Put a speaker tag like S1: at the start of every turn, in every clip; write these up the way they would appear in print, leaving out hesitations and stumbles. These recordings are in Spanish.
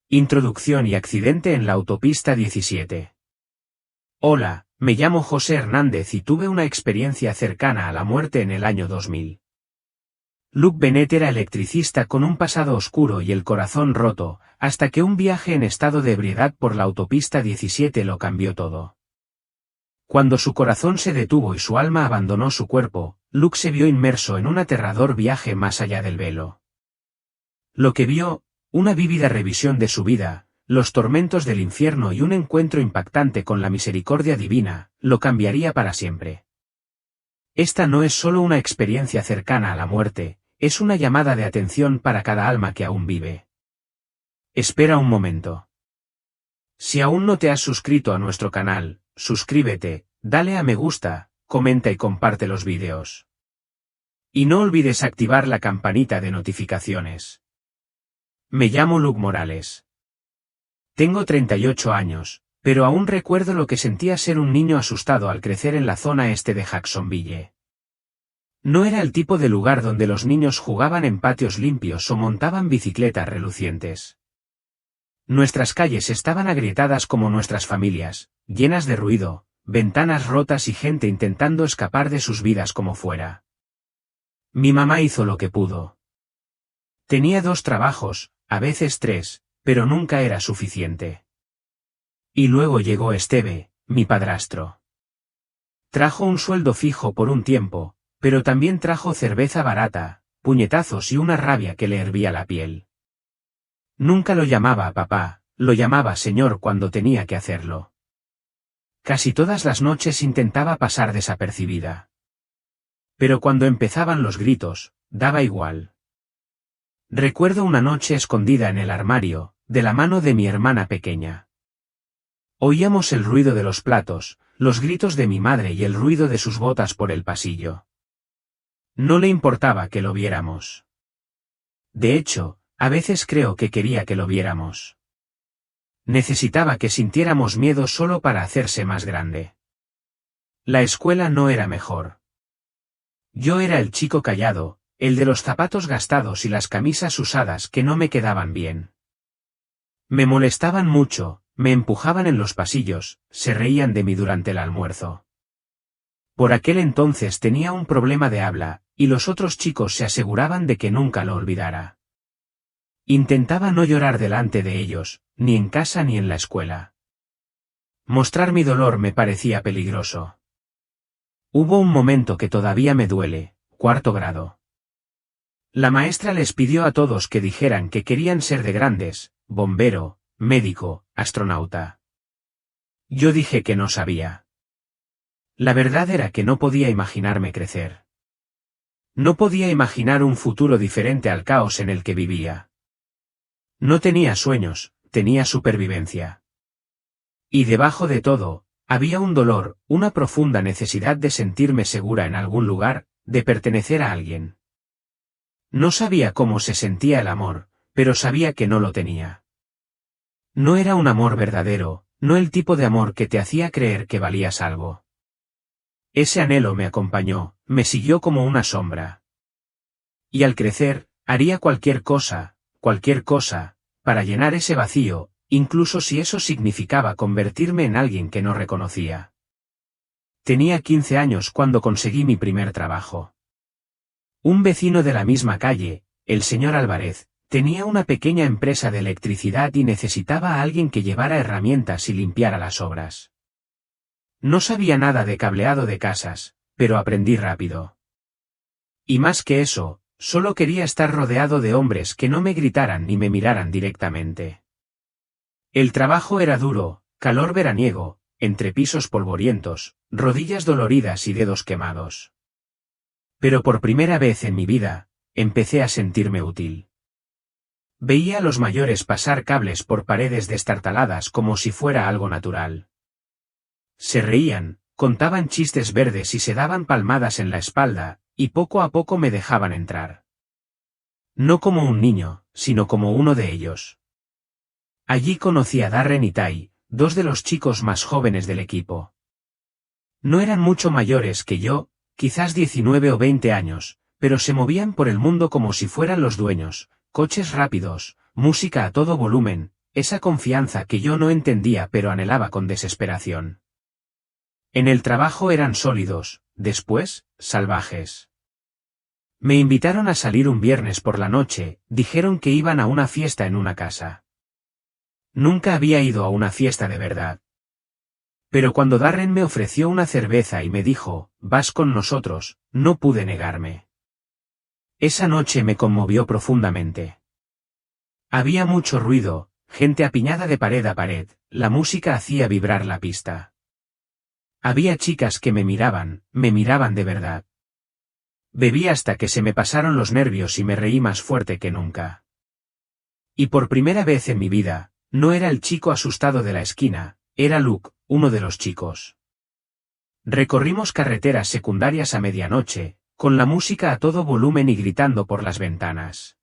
S1: Introducción y accidente en la autopista 17. Hola, me llamo José Hernández y tuve una experiencia cercana a la muerte en el año 2000. Luke Bennett era electricista con un pasado oscuro y el corazón roto, hasta que un viaje en estado de ebriedad por la autopista 17 lo cambió todo. Cuando su corazón se detuvo y su alma abandonó su cuerpo, Luke se vio inmerso en un aterrador viaje más allá del velo. Lo que vio, una vívida revisión de su vida, los tormentos del infierno y un encuentro impactante con la misericordia divina, lo cambiaría para siempre. Esta no es solo una experiencia cercana a la muerte, es una llamada de atención para cada alma que aún vive. Espera un momento. Si aún no te has suscrito a nuestro canal, suscríbete, dale a me gusta, comenta y comparte los vídeos. Y no olvides activar la campanita de notificaciones. Me llamo Luke Morales. Tengo 38 años, pero aún recuerdo lo que sentía ser un niño asustado al crecer en la zona este de Jacksonville. No era el tipo de lugar donde los niños jugaban en patios limpios o montaban bicicletas relucientes. Nuestras calles estaban agrietadas como nuestras familias, llenas de ruido, ventanas rotas y gente intentando escapar de sus vidas como fuera. Mi mamá hizo lo que pudo. Tenía 2 trabajos, a veces 3, pero nunca era suficiente. Y luego llegó Esteve, mi padrastro. Trajo un sueldo fijo por un tiempo, pero también trajo cerveza barata, puñetazos y una rabia que le hervía la piel. Nunca lo llamaba papá, lo llamaba señor cuando tenía que hacerlo. Casi todas las noches intentaba pasar desapercibida. Pero cuando empezaban los gritos, daba igual. Recuerdo una noche escondida en el armario, de la mano de mi hermana pequeña. Oíamos el ruido de los platos, los gritos de mi madre y el ruido de sus botas por el pasillo. No le importaba que lo viéramos. De hecho, a veces creo que quería que lo viéramos. Necesitaba que sintiéramos miedo solo para hacerse más grande. La escuela no era mejor. Yo era el chico callado, el de los zapatos gastados y las camisas usadas que no me quedaban bien. Me molestaban mucho, me empujaban en los pasillos, se reían de mí durante el almuerzo. Por aquel entonces tenía un problema de habla, y los otros chicos se aseguraban de que nunca lo olvidara. Intentaba no llorar delante de ellos, ni en casa ni en la escuela. Mostrar mi dolor me parecía peligroso. Hubo un momento que todavía me duele, 4º grado. La maestra les pidió a todos que dijeran que querían ser de grandes, bombero, médico, astronauta. Yo dije que no sabía. La verdad era que no podía imaginarme crecer. No podía imaginar un futuro diferente al caos en el que vivía. No tenía sueños, tenía supervivencia. Y debajo de todo, había un dolor, una profunda necesidad de sentirme segura en algún lugar, de pertenecer a alguien. No sabía cómo se sentía el amor, pero sabía que no lo tenía. No era un amor verdadero, no el tipo de amor que te hacía creer que valías algo. Ese anhelo me acompañó, me siguió como una sombra. Y al crecer, haría cualquier cosa, para llenar ese vacío, incluso si eso significaba convertirme en alguien que no reconocía. Tenía 15 años cuando conseguí mi primer trabajo. Un vecino de la misma calle, el señor Álvarez, tenía una pequeña empresa de electricidad y necesitaba a alguien que llevara herramientas y limpiara las obras. No sabía nada de cableado de casas, pero aprendí rápido. Y más que eso, solo quería estar rodeado de hombres que no me gritaran ni me miraran directamente. El trabajo era duro, calor veraniego, entrepisos polvorientos, rodillas doloridas y dedos quemados. Pero por primera vez en mi vida, empecé a sentirme útil. Veía a los mayores pasar cables por paredes destartaladas como si fuera algo natural. Se reían, contaban chistes verdes y se daban palmadas en la espalda, y poco a poco me dejaban entrar. No como un niño, sino como uno de ellos. Allí conocí a Darren y Ty, 2 de los chicos más jóvenes del equipo. No eran mucho mayores que yo, quizás 19 o 20 años, pero se movían por el mundo como si fueran los dueños, coches rápidos, música a todo volumen, esa confianza que yo no entendía pero anhelaba con desesperación. En el trabajo eran sólidos, después, salvajes. Me invitaron a salir un viernes por la noche, dijeron que iban a una fiesta en una casa. Nunca había ido a una fiesta de verdad. Pero cuando Darren me ofreció una cerveza y me dijo, «Vas con nosotros», no pude negarme. Esa noche me conmovió profundamente. Había mucho ruido, gente apiñada de pared a pared, la música hacía vibrar la pista. Había chicas que me miraban de verdad. Bebí hasta que se me pasaron los nervios y me reí más fuerte que nunca. Y por primera vez en mi vida, no era el chico asustado de la esquina, era Luke, uno de los chicos. Recorrimos carreteras secundarias a medianoche, con la música a todo volumen y gritando por las ventanas.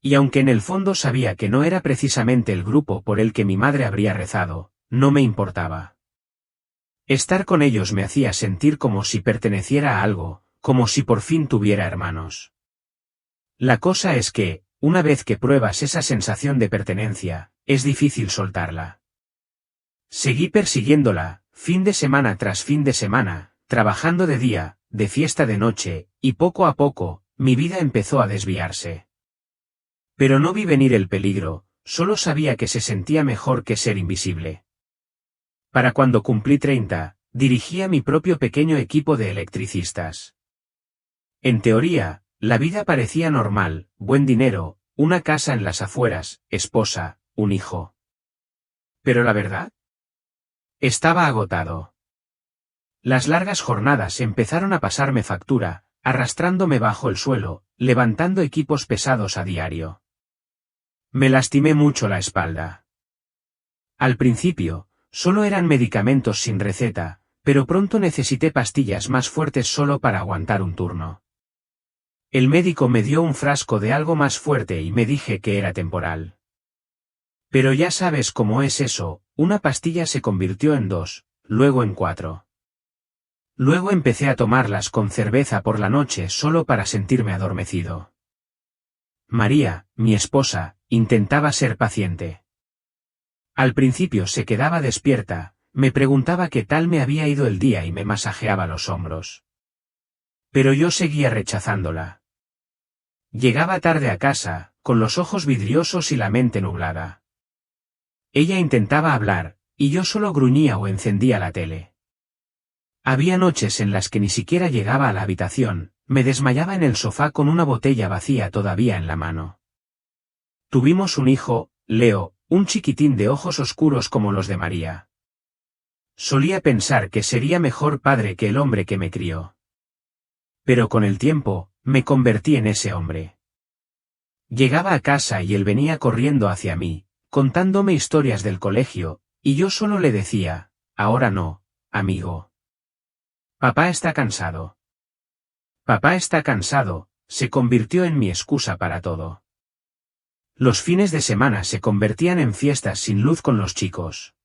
S1: Y aunque en el fondo sabía que no era precisamente el grupo por el que mi madre habría rezado, no me importaba. Estar con ellos me hacía sentir como si perteneciera a algo, como si por fin tuviera hermanos. La cosa es que, una vez que pruebas esa sensación de pertenencia, es difícil soltarla. Seguí persiguiéndola, fin de semana tras fin de semana, trabajando de día, de fiesta de noche, y poco a poco, mi vida empezó a desviarse. Pero no vi venir el peligro, solo sabía que se sentía mejor que ser invisible. Para cuando cumplí 30, dirigía mi propio pequeño equipo de electricistas. En teoría, la vida parecía normal, buen dinero, una casa en las afueras, esposa, un hijo. Pero la verdad, estaba agotado. Las largas jornadas empezaron a pasarme factura, arrastrándome bajo el suelo, levantando equipos pesados a diario. Me lastimé mucho la espalda. Al principio, solo eran medicamentos sin receta, pero pronto necesité pastillas más fuertes solo para aguantar un turno. El médico me dio un frasco de algo más fuerte y me dije que era temporal. Pero ya sabes cómo es eso, una pastilla se convirtió en 2, luego en 4. Luego empecé a tomarlas con cerveza por la noche solo para sentirme adormecido. María, mi esposa, intentaba ser paciente. Al principio se quedaba despierta, me preguntaba qué tal me había ido el día y me masajeaba los hombros. Pero yo seguía rechazándola. Llegaba tarde a casa, con los ojos vidriosos y la mente nublada. Ella intentaba hablar, y yo solo gruñía o encendía la tele. Había noches en las que ni siquiera llegaba a la habitación, me desmayaba en el sofá con una botella vacía todavía en la mano. Tuvimos un hijo, Leo, un chiquitín de ojos oscuros como los de María. Solía pensar que sería mejor padre que el hombre que me crió. Pero con el tiempo, me convertí en ese hombre. Llegaba a casa y él venía corriendo hacia mí, contándome historias del colegio, y yo solo le decía, ahora no, amigo. Papá está cansado. Papá está cansado, se convirtió en mi excusa para todo. Los fines de semana se convertían en fiestas sin luz con los chicos.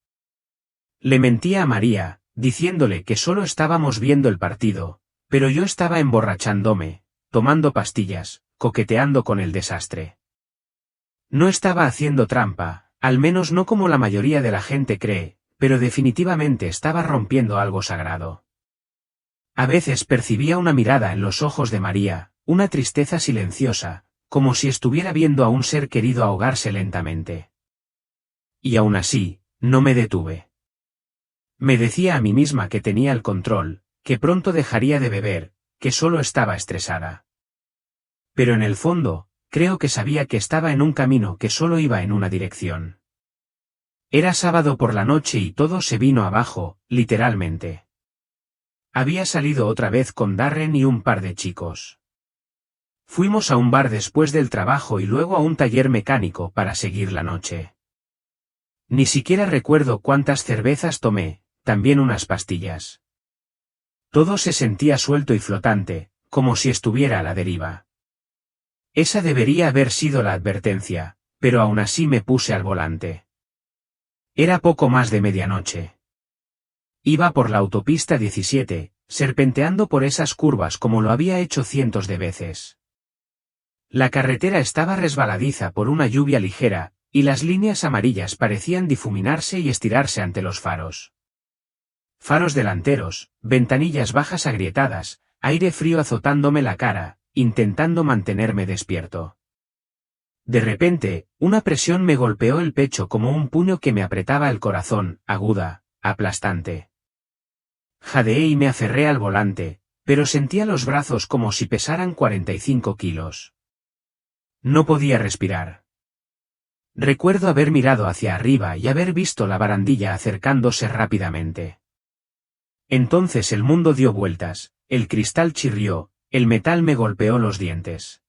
S1: Le mentía a María, diciéndole que solo estábamos viendo el partido, pero yo estaba emborrachándome, tomando pastillas, coqueteando con el desastre. No estaba haciendo trampa, al menos no como la mayoría de la gente cree, pero definitivamente estaba rompiendo algo sagrado. A veces percibía una mirada en los ojos de María, una tristeza silenciosa, como si estuviera viendo a un ser querido ahogarse lentamente. Y aún así, no me detuve. Me decía a mí misma que tenía el control, que pronto dejaría de beber, que solo estaba estresada. Pero en el fondo, creo que sabía que estaba en un camino que solo iba en una dirección. Era sábado por la noche y todo se vino abajo, literalmente. Había salido otra vez con Darren y un par de chicos. Fuimos a un bar después del trabajo y luego a un taller mecánico para seguir la noche. Ni siquiera recuerdo cuántas cervezas tomé, también unas pastillas. Todo se sentía suelto y flotante, como si estuviera a la deriva. Esa debería haber sido la advertencia, pero aún así me puse al volante. Era poco más de medianoche. Iba por la autopista 17, serpenteando por esas curvas como lo había hecho cientos de veces. La carretera estaba resbaladiza por una lluvia ligera, y las líneas amarillas parecían difuminarse y estirarse ante los faros. Faros delanteros, ventanillas bajas agrietadas, aire frío azotándome la cara, intentando mantenerme despierto. De repente, una presión me golpeó el pecho como un puño que me apretaba el corazón, aguda, aplastante. Jadeé y me aferré al volante, pero sentía los brazos como si pesaran 45 kilos. No podía respirar. Recuerdo haber mirado hacia arriba y haber visto la barandilla acercándose rápidamente. Entonces el mundo dio vueltas, el cristal chirrió, el metal me golpeó los dientes.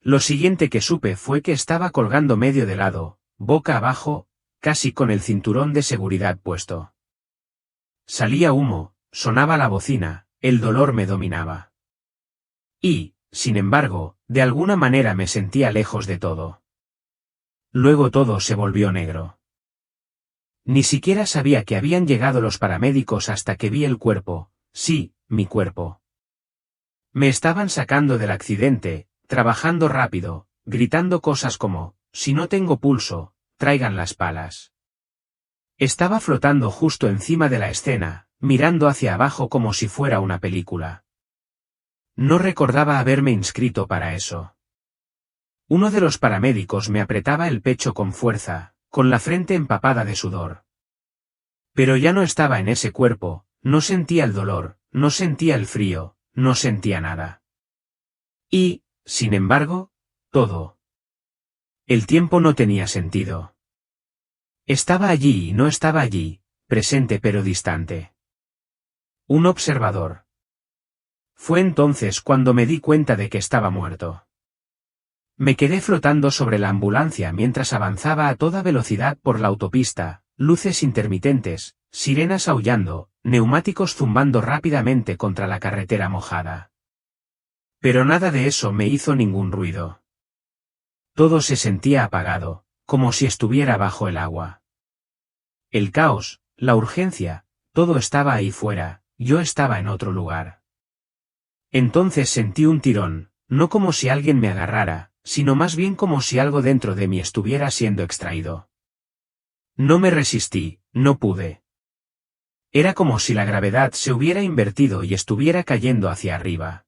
S1: Lo siguiente que supe fue que estaba colgando medio de lado, boca abajo, casi con el cinturón de seguridad puesto. Salía humo, sonaba la bocina, el dolor me dominaba. Y, sin embargo, de alguna manera me sentía lejos de todo. Luego todo se volvió negro. Ni siquiera sabía que habían llegado los paramédicos hasta que vi el cuerpo, sí, mi cuerpo. Me estaban sacando del accidente, trabajando rápido, gritando cosas como, si no tengo pulso, traigan las palas. Estaba flotando justo encima de la escena, mirando hacia abajo como si fuera una película. No recordaba haberme inscrito para eso. Uno de los paramédicos me apretaba el pecho con fuerza, con la frente empapada de sudor. Pero ya no estaba en ese cuerpo, no sentía el dolor, no sentía el frío, no sentía nada. Y, sin embargo, todo. El tiempo no tenía sentido. Estaba allí y no estaba allí, presente pero distante. Un observador. Fue entonces cuando me di cuenta de que estaba muerto. Me quedé flotando sobre la ambulancia mientras avanzaba a toda velocidad por la autopista, luces intermitentes, sirenas aullando, neumáticos zumbando rápidamente contra la carretera mojada. Pero nada de eso me hizo ningún ruido. Todo se sentía apagado, como si estuviera bajo el agua. El caos, la urgencia, todo estaba ahí fuera, yo estaba en otro lugar. Entonces sentí un tirón, no como si alguien me agarrara, sino más bien como si algo dentro de mí estuviera siendo extraído. No me resistí, no pude. Era como si la gravedad se hubiera invertido y estuviera cayendo hacia arriba.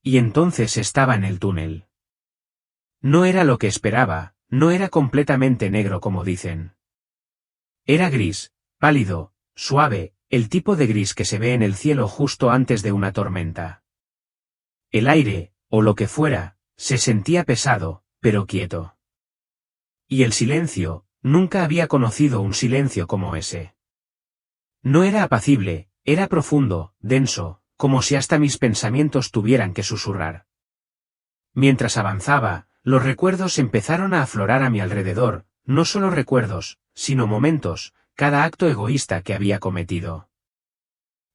S1: Y entonces estaba en el túnel. No era lo que esperaba, no era completamente negro como dicen. Era gris, pálido, suave, el tipo de gris que se ve en el cielo justo antes de una tormenta. El aire, o lo que fuera, se sentía pesado, pero quieto. Y el silencio, nunca había conocido un silencio como ese. No era apacible, era profundo, denso, como si hasta mis pensamientos tuvieran que susurrar. Mientras avanzaba, los recuerdos empezaron a aflorar a mi alrededor, no solo recuerdos, sino momentos, cada acto egoísta que había cometido.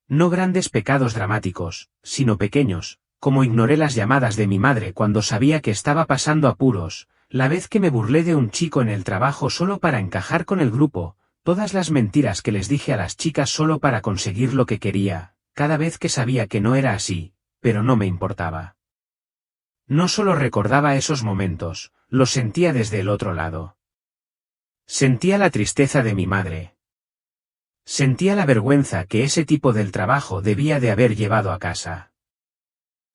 S1: No grandes pecados dramáticos, sino pequeños, como ignoré las llamadas de mi madre cuando sabía que estaba pasando apuros, la vez que me burlé de un chico en el trabajo solo para encajar con el grupo, todas las mentiras que les dije a las chicas solo para conseguir lo que quería, cada vez que sabía que no era así, pero no me importaba. No solo recordaba esos momentos, los sentía desde el otro lado. Sentía la tristeza de mi madre. Sentía la vergüenza que ese tipo del trabajo debía de haber llevado a casa.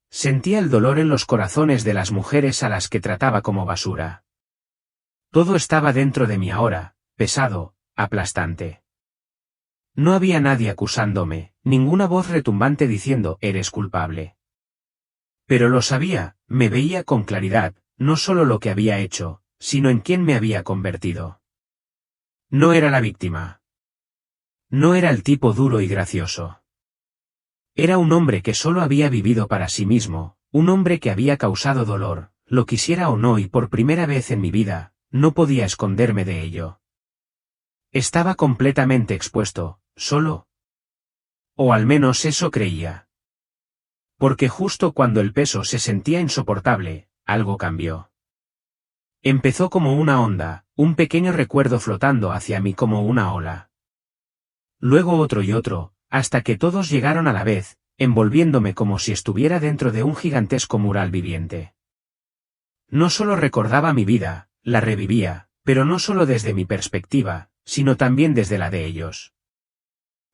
S1: Sentía el dolor en los corazones de las mujeres a las que trataba como basura. Todo estaba dentro de mí ahora, pesado, aplastante. No había nadie acusándome, ninguna voz retumbante diciendo «eres culpable». Pero lo sabía, me veía con claridad, no solo lo que había hecho, sino en quién me había convertido. No era la víctima. No era el tipo duro y gracioso. Era un hombre que solo había vivido para sí mismo, un hombre que había causado dolor, lo quisiera o no y por primera vez en mi vida, no podía esconderme de ello. Estaba completamente expuesto, solo. O al menos eso creía. Porque justo cuando el peso se sentía insoportable, algo cambió. Empezó como una onda, un pequeño recuerdo flotando hacia mí como una ola. Luego otro y otro, hasta que todos llegaron a la vez, envolviéndome como si estuviera dentro de un gigantesco mural viviente. No solo recordaba mi vida, la revivía, pero no solo desde mi perspectiva, sino también desde la de ellos.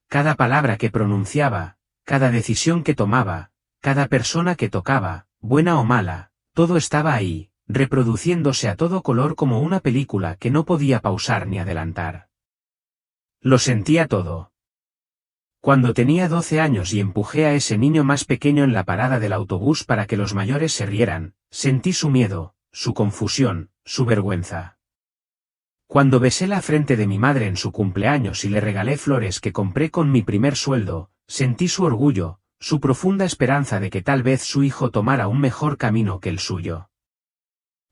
S1: Cada palabra que pronunciaba, cada decisión que tomaba, cada persona que tocaba, buena o mala, todo estaba ahí, reproduciéndose a todo color como una película que no podía pausar ni adelantar. Lo sentía todo. Cuando tenía 12 años y empujé a ese niño más pequeño en la parada del autobús para que los mayores se rieran, sentí su miedo, su confusión, su vergüenza. Cuando besé la frente de mi madre en su cumpleaños y le regalé flores que compré con mi primer sueldo, sentí su orgullo, su profunda esperanza de que tal vez su hijo tomara un mejor camino que el suyo.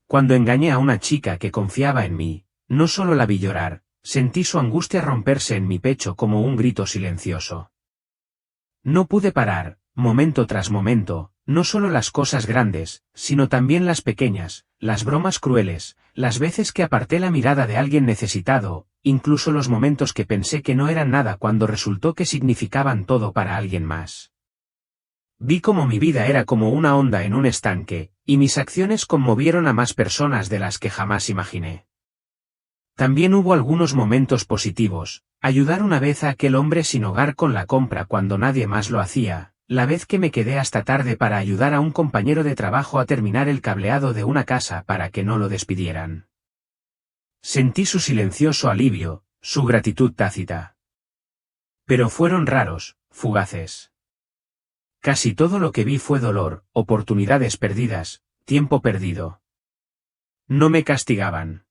S1: Cuando engañé a una chica que confiaba en mí, no solo la vi llorar, sentí su angustia romperse en mi pecho como un grito silencioso. No pude parar, momento tras momento, no solo las cosas grandes, sino también las pequeñas, las bromas crueles, las veces que aparté la mirada de alguien necesitado, incluso los momentos que pensé que no eran nada cuando resultó que significaban todo para alguien más. Vi cómo mi vida era como una onda en un estanque, y mis acciones conmovieron a más personas de las que jamás imaginé. También hubo algunos momentos positivos, ayudar una vez a aquel hombre sin hogar con la compra cuando nadie más lo hacía, la vez que me quedé hasta tarde para ayudar a un compañero de trabajo a terminar el cableado de una casa para que no lo despidieran. Sentí su silencioso alivio, su gratitud tácita. Pero fueron raros, fugaces. Casi todo lo que vi fue dolor, oportunidades perdidas, tiempo perdido. No me castigaban.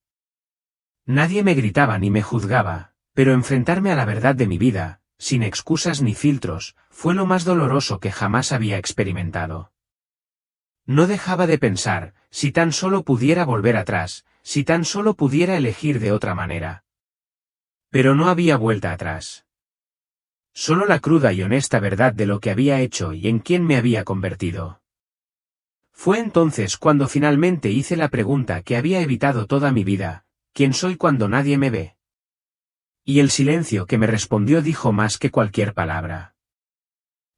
S1: Nadie me gritaba ni me juzgaba, pero enfrentarme a la verdad de mi vida, sin excusas ni filtros, fue lo más doloroso que jamás había experimentado. No dejaba de pensar, si tan solo pudiera volver atrás, si tan solo pudiera elegir de otra manera. Pero no había vuelta atrás. Solo la cruda y honesta verdad de lo que había hecho y en quién me había convertido. Fue entonces cuando finalmente hice la pregunta que había evitado toda mi vida: ¿quién soy cuando nadie me ve? Y el silencio que me respondió dijo más que cualquier palabra.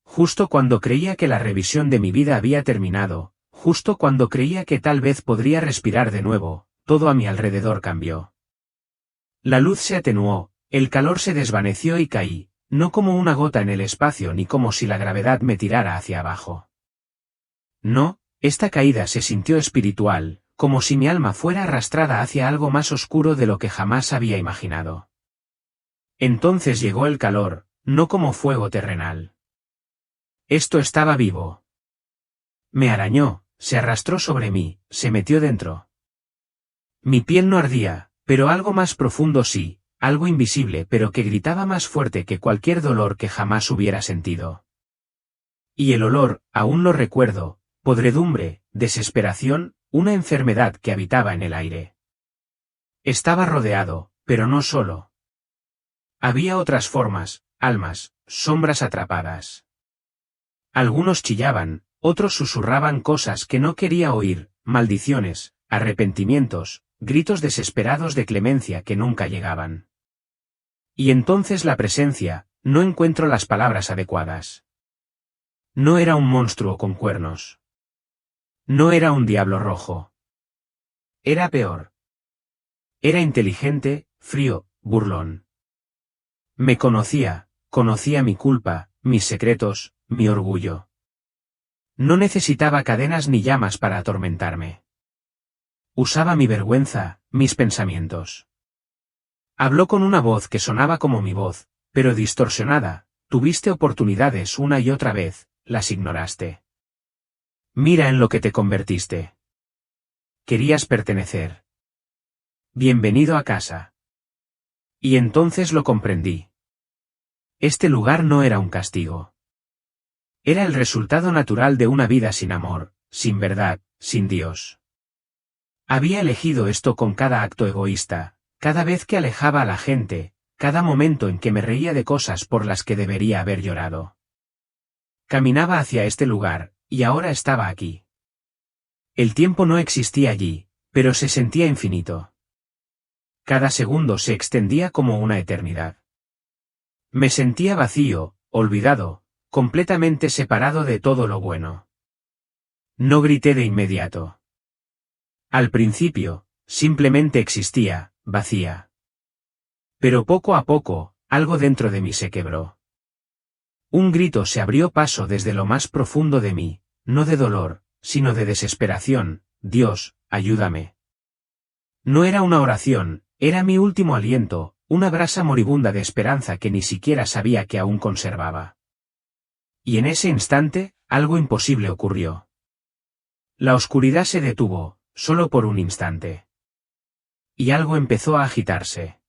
S1: Justo cuando creía que la revisión de mi vida había terminado, justo cuando creía que tal vez podría respirar de nuevo, todo a mi alrededor cambió. La luz se atenuó, el calor se desvaneció y caí, no como una gota en el espacio ni como si la gravedad me tirara hacia abajo. No, esta caída se sintió espiritual, como si mi alma fuera arrastrada hacia algo más oscuro de lo que jamás había imaginado. Entonces llegó el calor, no como fuego terrenal. Esto estaba vivo. Me arañó, se arrastró sobre mí, se metió dentro. Mi piel no ardía, pero algo más profundo sí, algo invisible pero que gritaba más fuerte que cualquier dolor que jamás hubiera sentido. Y el olor, aún lo recuerdo, podredumbre, desesperación, una enfermedad que habitaba en el aire. Estaba rodeado, pero no solo. Había otras formas, almas, sombras atrapadas. Algunos chillaban, otros susurraban cosas que no quería oír, maldiciones, arrepentimientos, gritos desesperados de clemencia que nunca llegaban. Y entonces la presencia, no encuentro las palabras adecuadas. No era un monstruo con cuernos. No era un diablo rojo. Era peor. Era inteligente, frío, burlón. Me conocía, conocía mi culpa, mis secretos, mi orgullo. No necesitaba cadenas ni llamas para atormentarme. Usaba mi vergüenza, mis pensamientos. Habló con una voz que sonaba como mi voz, pero distorsionada. Tuviste oportunidades una y otra vez, las ignoraste. Mira en lo que te convertiste. Querías pertenecer. Bienvenido a casa. Y entonces lo comprendí. Este lugar no era un castigo. Era el resultado natural de una vida sin amor, sin verdad, sin Dios. Había elegido esto con cada acto egoísta, cada vez que alejaba a la gente, cada momento en que me reía de cosas por las que debería haber llorado. Caminaba hacia este lugar, y ahora estaba aquí. El tiempo no existía allí, pero se sentía infinito. Cada segundo se extendía como una eternidad. Me sentía vacío, olvidado, completamente separado de todo lo bueno. No grité de inmediato. Al principio, simplemente existía, vacía. Pero poco a poco, algo dentro de mí se quebró. Un grito se abrió paso desde lo más profundo de mí, no de dolor, sino de desesperación: Dios, ayúdame. No era una oración, era mi último aliento, una brasa moribunda de esperanza que ni siquiera sabía que aún conservaba. Y en ese instante, algo imposible ocurrió. La oscuridad se detuvo, solo por un instante. Y algo empezó a agitarse.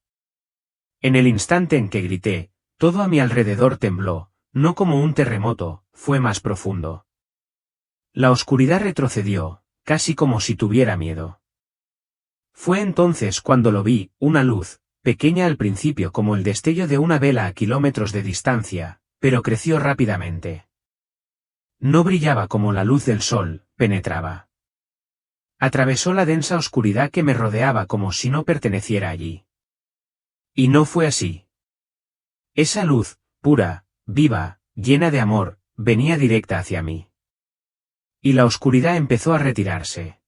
S1: En el instante en que grité, todo a mi alrededor tembló, no como un terremoto, fue más profundo. La oscuridad retrocedió, casi como si tuviera miedo. Fue entonces cuando lo vi, una luz, pequeña al principio como el destello de una vela a kilómetros de distancia, pero creció rápidamente. No brillaba como la luz del sol, penetraba. Atravesó la densa oscuridad que me rodeaba como si no perteneciera allí. Y no fue así. Esa luz, pura, viva, llena de amor, venía directa hacia mí. Y la oscuridad empezó a retirarse.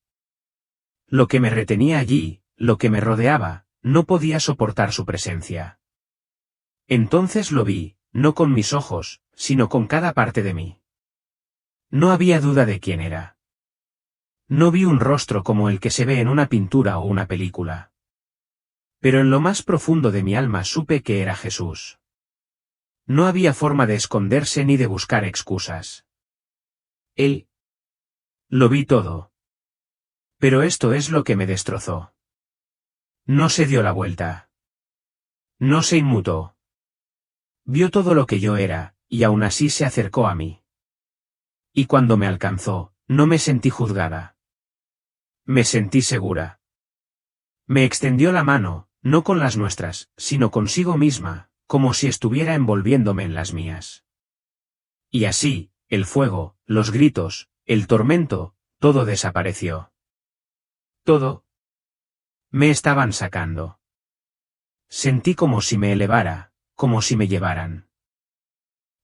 S1: Lo que me retenía allí, lo que me rodeaba, no podía soportar su presencia. Entonces lo vi, no con mis ojos, sino con cada parte de mí. No había duda de quién era. No vi un rostro como el que se ve en una pintura o una película. Pero en lo más profundo de mi alma supe que era Jesús. No había forma de esconderse ni de buscar excusas. Él. Lo vi todo. Pero esto es lo que me destrozó. No se dio la vuelta. No se inmutó. Vio todo lo que yo era, y aún así se acercó a mí. Y cuando me alcanzó, no me sentí juzgada. Me sentí segura. Me extendió la mano, no con las nuestras, sino consigo misma, como si estuviera envolviéndome en las mías. Y así, el fuego, los gritos, el tormento, todo desapareció. Todo. Me estaban sacando. Sentí como si me elevara, como si me llevaran.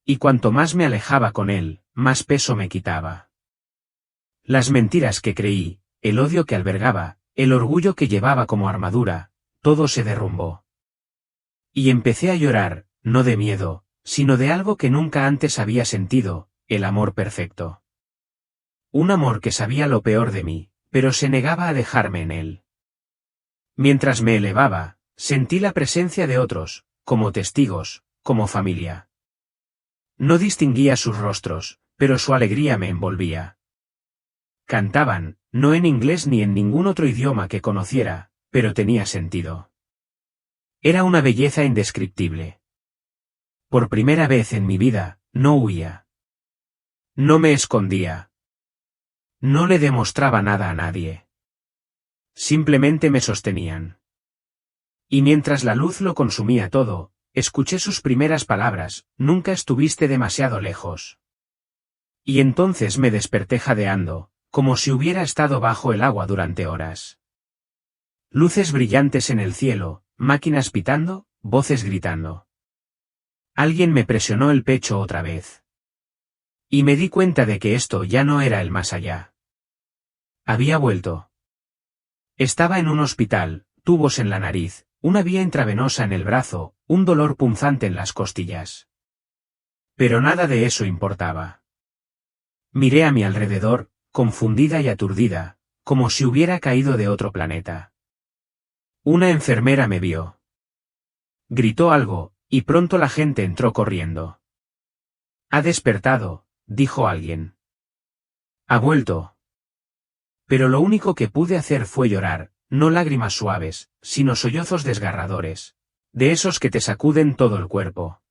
S1: Y cuanto más me alejaba con él, más peso me quitaba. Las mentiras que creí, el odio que albergaba, el orgullo que llevaba como armadura, todo se derrumbó. Y empecé a llorar, no de miedo, sino de algo que nunca antes había sentido, el amor perfecto. Un amor que sabía lo peor de mí, pero se negaba a dejarme en él. Mientras me elevaba, sentí la presencia de otros, como testigos, como familia. No distinguía sus rostros, pero su alegría me envolvía. Cantaban, no en inglés ni en ningún otro idioma que conociera, pero tenía sentido. Era una belleza indescriptible. Por primera vez en mi vida, no huía. No me escondía. No le demostraba nada a nadie. Simplemente me sostenían. Y mientras la luz lo consumía todo, escuché sus primeras palabras: nunca estuviste demasiado lejos. Y entonces me desperté jadeando, como si hubiera estado bajo el agua durante horas. Luces brillantes en el cielo, máquinas pitando, voces gritando. Alguien me presionó el pecho otra vez. Y me di cuenta de que esto ya no era el más allá. Había vuelto. Estaba en un hospital, tubos en la nariz, una vía intravenosa en el brazo, un dolor punzante en las costillas. Pero nada de eso importaba. Miré a mi alrededor, confundida y aturdida, como si hubiera caído de otro planeta. Una enfermera me vio. Gritó algo, y pronto la gente entró corriendo. Ha despertado, dijo alguien. Ha vuelto. Pero lo único que pude hacer fue llorar, no lágrimas suaves, sino sollozos desgarradores, de esos que te sacuden todo el cuerpo.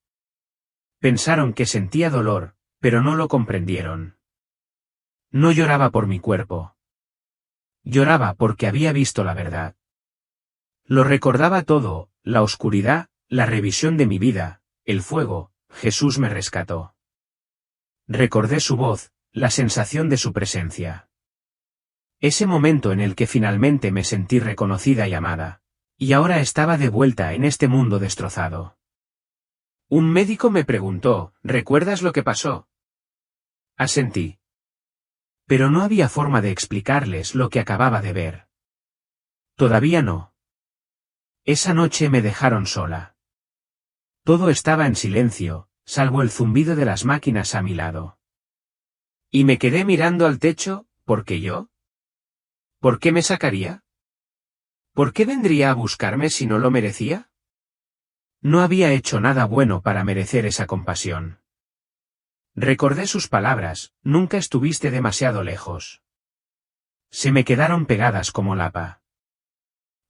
S1: Pensaron que sentía dolor, pero no lo comprendieron. No lloraba por mi cuerpo. Lloraba porque había visto la verdad. Lo recordaba todo, la oscuridad, la revisión de mi vida, el fuego. Jesús me rescató. Recordé su voz, la sensación de su presencia. Ese momento en el que finalmente me sentí reconocida y amada. Y ahora estaba de vuelta en este mundo destrozado. Un médico me preguntó: ¿recuerdas lo que pasó? Asentí. Pero no había forma de explicarles lo que acababa de ver. Todavía no. Esa noche me dejaron sola. Todo estaba en silencio, salvo el zumbido de las máquinas a mi lado. Y me quedé mirando al techo, ¿por qué yo? ¿Por qué me sacaría? ¿Por qué vendría a buscarme si no lo merecía? No había hecho nada bueno para merecer esa compasión. Recordé sus palabras, nunca estuviste demasiado lejos. Se me quedaron pegadas como lapa.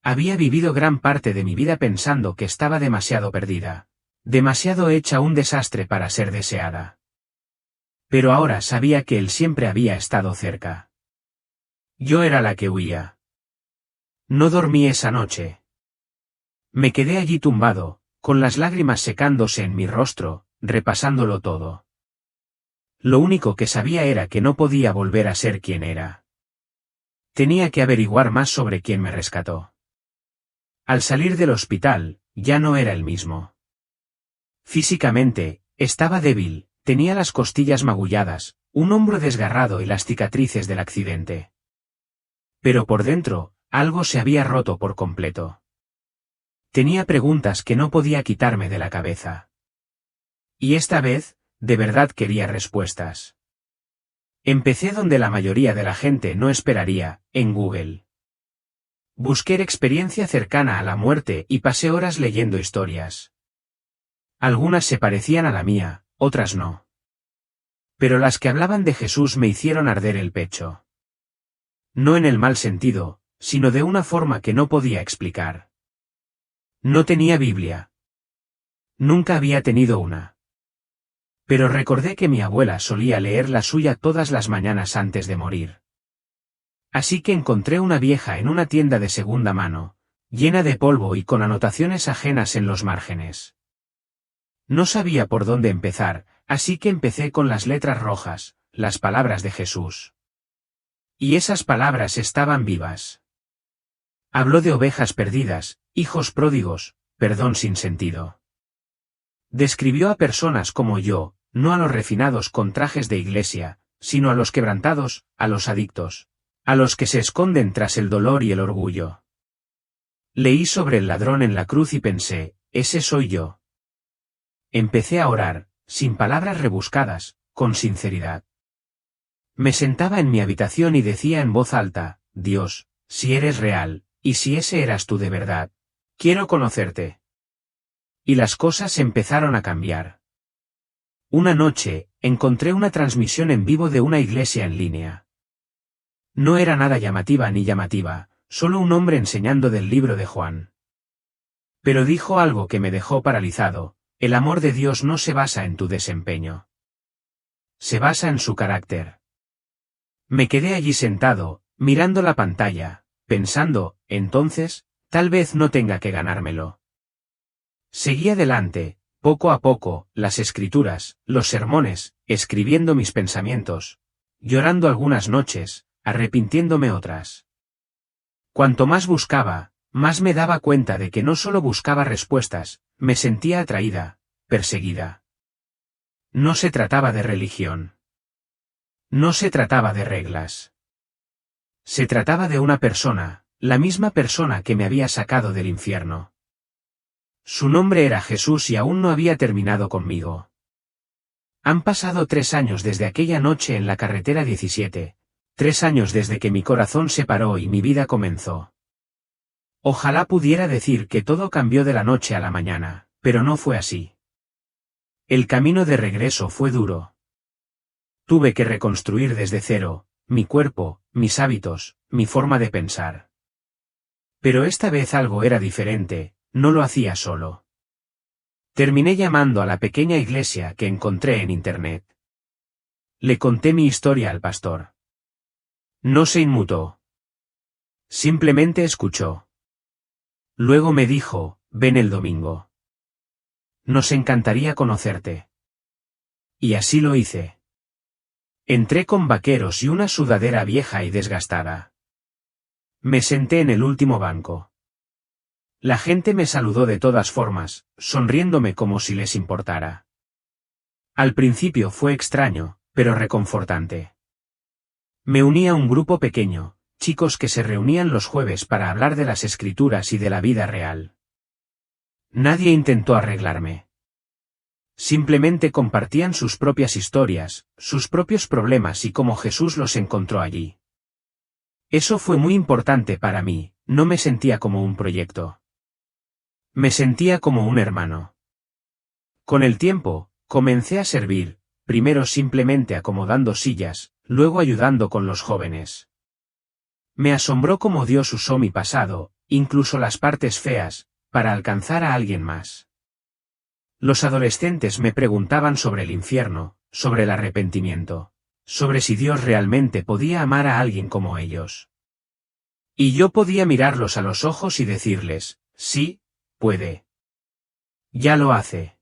S1: Había vivido gran parte de mi vida pensando que estaba demasiado perdida, demasiado hecha un desastre para ser deseada. Pero ahora sabía que él siempre había estado cerca. Yo era la que huía. No dormí esa noche. Me quedé allí tumbado, con las lágrimas secándose en mi rostro, repasándolo todo. Lo único que sabía era que no podía volver a ser quien era. Tenía que averiguar más sobre quién me rescató. Al salir del hospital, ya no era el mismo. Físicamente, estaba débil, tenía las costillas magulladas, un hombro desgarrado y las cicatrices del accidente. Pero por dentro, algo se había roto por completo. Tenía preguntas que no podía quitarme de la cabeza. Y esta vez, de verdad quería respuestas. Empecé donde la mayoría de la gente no esperaría, en Google. Busqué experiencia cercana a la muerte y pasé horas leyendo historias. Algunas se parecían a la mía, otras no. Pero las que hablaban de Jesús me hicieron arder el pecho. No en el mal sentido, sino de una forma que no podía explicar. No tenía Biblia. Nunca había tenido una. Pero recordé que mi abuela solía leer la suya todas las mañanas antes de morir. Así que encontré una vieja en una tienda de segunda mano, llena de polvo y con anotaciones ajenas en los márgenes. No sabía por dónde empezar, así que empecé con las letras rojas, las palabras de Jesús. Y esas palabras estaban vivas. Habló de ovejas perdidas, hijos pródigos, perdón sin sentido. Describió a personas como yo, no a los refinados con trajes de iglesia, sino a los quebrantados, a los adictos, a los que se esconden tras el dolor y el orgullo. Leí sobre el ladrón en la cruz y pensé, ese soy yo. Empecé a orar, sin palabras rebuscadas, con sinceridad. Me sentaba en mi habitación y decía en voz alta, Dios, si eres real, y si ese eras tú de verdad, quiero conocerte. Y las cosas empezaron a cambiar. Una noche, encontré una transmisión en vivo de una iglesia en línea. No era nada llamativa ni llamativa, solo un hombre enseñando del libro de Juan. Pero dijo algo que me dejó paralizado, el amor de Dios no se basa en tu desempeño. Se basa en su carácter. Me quedé allí sentado, mirando la pantalla, pensando, entonces, tal vez no tenga que ganármelo. Seguí adelante, poco a poco, las escrituras, los sermones, escribiendo mis pensamientos, llorando algunas noches, arrepintiéndome otras. Cuanto más buscaba, más me daba cuenta de que no solo buscaba respuestas, me sentía atraída, perseguida. No se trataba de religión. No se trataba de reglas. Se trataba de una persona, la misma persona que me había sacado del infierno. Su nombre era Jesús y aún no había terminado conmigo. Han pasado 3 años desde aquella noche en la carretera 17, 3 años desde que mi corazón se paró y mi vida comenzó. Ojalá pudiera decir que todo cambió de la noche a la mañana, pero no fue así. El camino de regreso fue duro. Tuve que reconstruir desde cero, mi cuerpo, mis hábitos, mi forma de pensar. Pero esta vez algo era diferente, no lo hacía solo. Terminé llamando a la pequeña iglesia que encontré en internet. Le conté mi historia al pastor. No se inmutó. Simplemente escuchó. Luego me dijo, ven el domingo. Nos encantaría conocerte. Y así lo hice. Entré con vaqueros y una sudadera vieja y desgastada. Me senté en el último banco. La gente me saludó de todas formas, sonriéndome como si les importara. Al principio fue extraño, pero reconfortante. Me uní a un grupo pequeño, chicos que se reunían los jueves para hablar de las escrituras y de la vida real. Nadie intentó arreglarme. Simplemente compartían sus propias historias, sus propios problemas y cómo Jesús los encontró allí. Eso fue muy importante para mí, no me sentía como un proyecto. Me sentía como un hermano. Con el tiempo, comencé a servir, primero simplemente acomodando sillas, luego ayudando con los jóvenes. Me asombró cómo Dios usó mi pasado, incluso las partes feas, para alcanzar a alguien más. Los adolescentes me preguntaban sobre el infierno, sobre el arrepentimiento, sobre si Dios realmente podía amar a alguien como ellos. Y yo podía mirarlos a los ojos y decirles, sí, puede. Ya lo hace.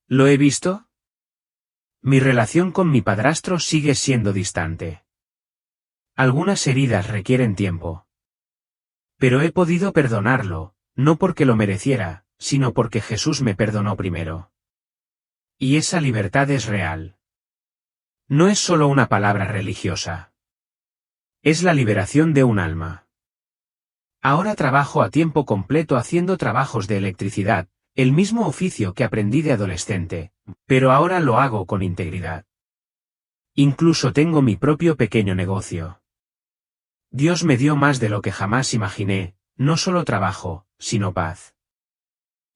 S1: ¿Lo he visto? Mi relación con mi padrastro sigue siendo distante. Algunas heridas requieren tiempo. Pero he podido perdonarlo, no porque lo mereciera, sino porque Jesús me perdonó primero. Y esa libertad es real. No es solo una palabra religiosa. Es la liberación de un alma. Ahora trabajo a tiempo completo haciendo trabajos de electricidad, el mismo oficio que aprendí de adolescente, pero ahora lo hago con integridad. Incluso tengo mi propio pequeño negocio. Dios me dio más de lo que jamás imaginé, no solo trabajo, sino paz.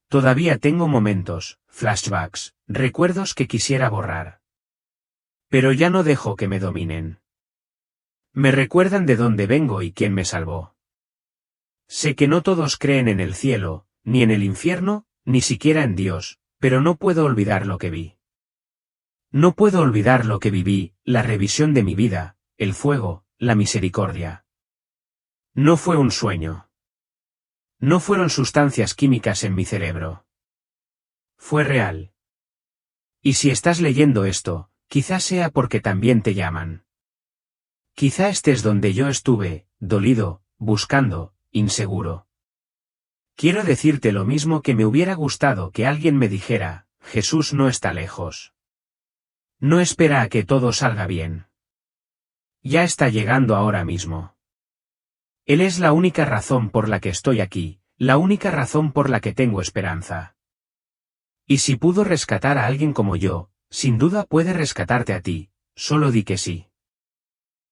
S1: Todavía tengo momentos, flashbacks, recuerdos que quisiera borrar. Pero ya no dejo que me dominen. Me recuerdan de dónde vengo y quién me salvó. Sé que no todos creen en el cielo, ni en el infierno, ni siquiera en Dios, pero no puedo olvidar lo que vi. No puedo olvidar lo que viví, la revisión de mi vida, el fuego, la misericordia. No fue un sueño. No fueron sustancias químicas en mi cerebro. Fue real. Y si estás leyendo esto, quizás sea porque también te llaman. Quizá estés donde yo estuve, dolido, buscando, inseguro. Quiero decirte lo mismo que me hubiera gustado que alguien me dijera, Jesús no está lejos. No espera a que todo salga bien. Ya está llegando ahora mismo. Él es la única razón por la que estoy aquí, la única razón por la que tengo esperanza. Y si pudo rescatar a alguien como yo, sin duda puede rescatarte a ti, solo di que sí.